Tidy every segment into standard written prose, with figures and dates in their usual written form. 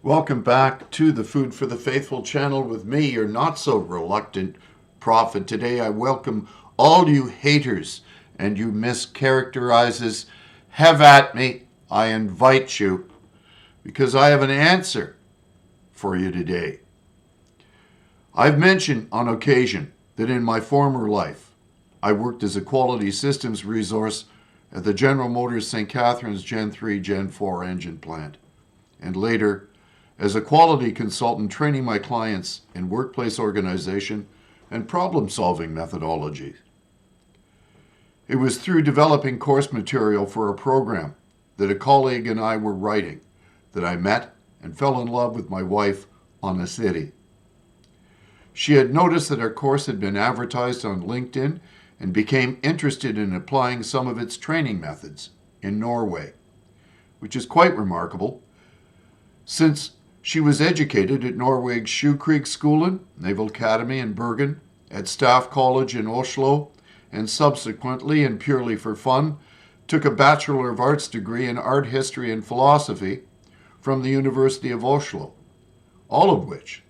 Welcome back to the Food for the Faithful channel with me, your not so reluctant prophet. Today I welcome all you haters and you mischaracterizers. Have at me. I invite you because I have an answer for you today. I've mentioned on occasion that in my former life I worked as a quality systems resource at the General Motors St. Catharines Gen 3, Gen 4 engine plant, and later as a quality consultant training my clients in workplace organization and problem-solving methodologies. It was through developing course material for a program that a colleague and I were writing that I met and fell in love with my wife, Anna City. She had noticed that our course had been advertised on LinkedIn and became interested in applying some of its training methods in Norway, which is quite remarkable since she was educated at Norway's Sjøkrigsskolen, Naval Academy in Bergen, at Staff College in Oslo, and subsequently, and purely for fun, took a Bachelor of Arts degree in Art History and Philosophy from the University of Oslo, all of which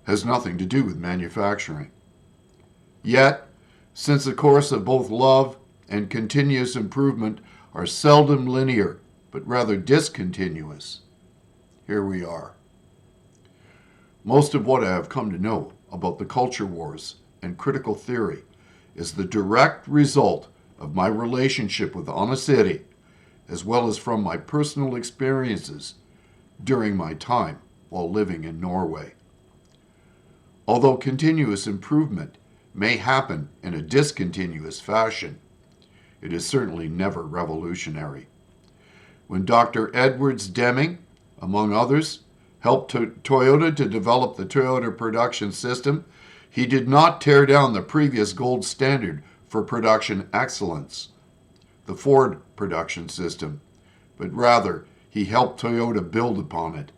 has nothing to do with manufacturing. Yet, since the course of both love and continuous improvement are seldom linear, but rather discontinuous, here we are. Most of what I have come to know about the culture wars and critical theory is the direct result of my relationship with Anna City, as well as from my personal experiences during my time while living in Norway. Although continuous improvement may happen in a discontinuous fashion, it is certainly never revolutionary. When Dr. Edwards Deming, among others, helped Toyota to develop the Toyota production system, he did not tear down the previous gold standard for production excellence, the Ford production system, but rather he helped Toyota build upon it.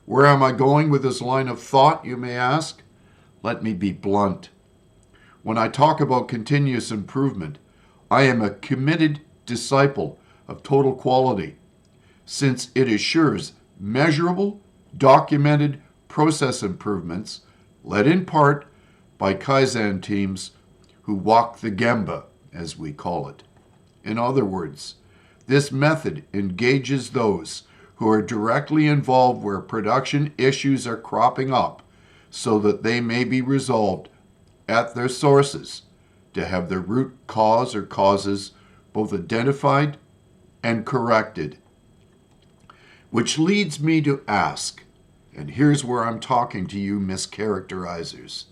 Where am I going with this line of thought, you may ask? Let me be blunt. When I talk about continuous improvement, I am a committed disciple of total quality, since it assures measurable, documented process improvements led in part by Kaizen teams who walk the Gemba, as we call it. In other words, this method engages those who are directly involved where production issues are cropping up so that they may be resolved at their sources to have their root cause or causes both identified and corrected. Which leads me to ask, and here's where I'm talking to you mischaracterizers,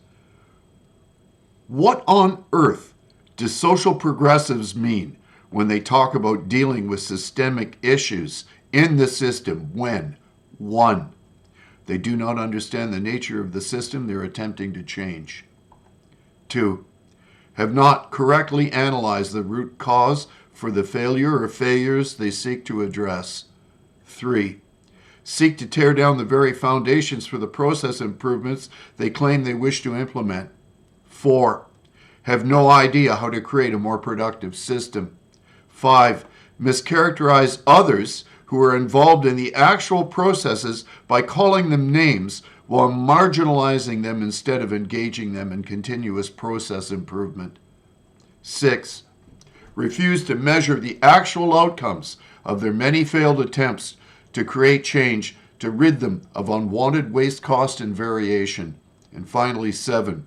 what on earth do social progressives mean when they talk about dealing with systemic issues in the system when, 1, they do not understand the nature of the system they're attempting to change, 2, have not correctly analyzed the root cause for the failure or failures they seek to address, 3, seek to tear down the very foundations for the process improvements they claim they wish to implement. 4, have no idea how to create a more productive system. 5, mischaracterize others who are involved in the actual processes by calling them names while marginalizing them instead of engaging them in continuous process improvement. 6, refuse to measure the actual outcomes of their many failed attempts to create change to rid them of unwanted waste, cost, and variation. And finally, 7,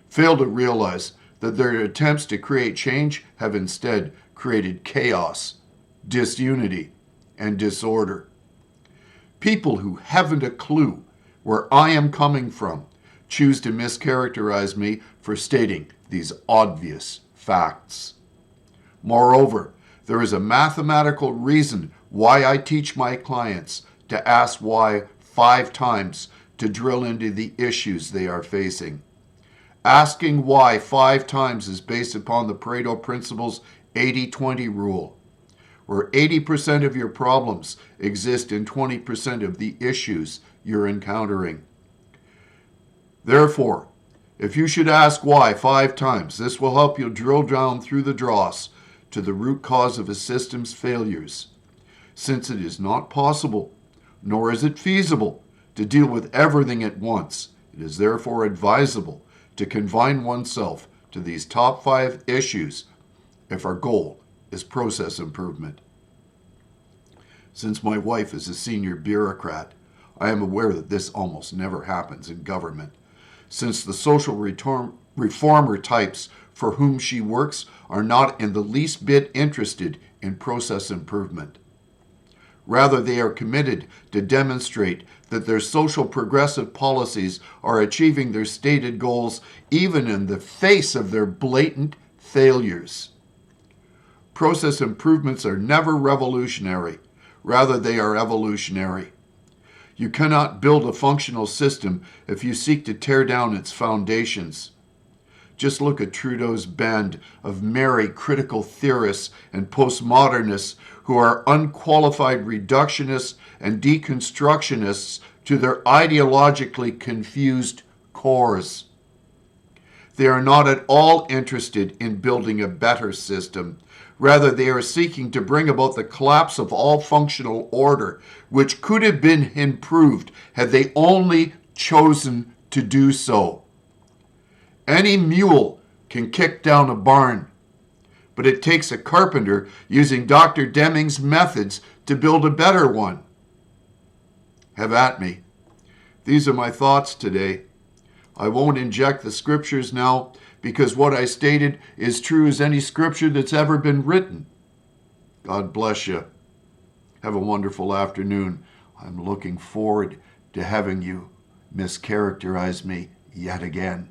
fail to realize that their attempts to create change have instead created chaos, disunity, and disorder. People who haven't a clue where I am coming from choose to mischaracterize me for stating these obvious facts. Moreover, there is a mathematical reason why I teach my clients to ask why 5 times to drill into the issues they are facing. Asking why 5 times is based upon the Pareto Principle's 80-20 rule, where 80% of your problems exist in 20% of the issues you're encountering. Therefore, if you should ask why 5 times, this will help you drill down through the dross to the root cause of a system's failures, since it is not possible nor is it feasible to deal with everything at once. It is therefore advisable to confine oneself to these top 5 issues if our goal is process improvement. Since my wife is a senior bureaucrat, I am aware that this almost never happens in government, since the social reformer types for whom she works are not in the least bit interested in process improvement. Rather, they are committed to demonstrate that their social progressive policies are achieving their stated goals even in the face of their blatant failures. Process improvements are never revolutionary. Rather, they are evolutionary. You cannot build a functional system if you seek to tear down its foundations. Just look at Trudeau's band of merry critical theorists and postmodernists who are unqualified reductionists and deconstructionists to their ideologically confused cores. They are not at all interested in building a better system. Rather, they are seeking to bring about the collapse of all functional order, which could have been improved had they only chosen to do so. Any mule can kick down a barn, but it takes a carpenter using Dr. Deming's methods to build a better one. Have at me. These are my thoughts today. I won't inject the scriptures now because what I stated is true as any scripture that's ever been written. God bless you. Have a wonderful afternoon. I'm looking forward to having you mischaracterize me yet again.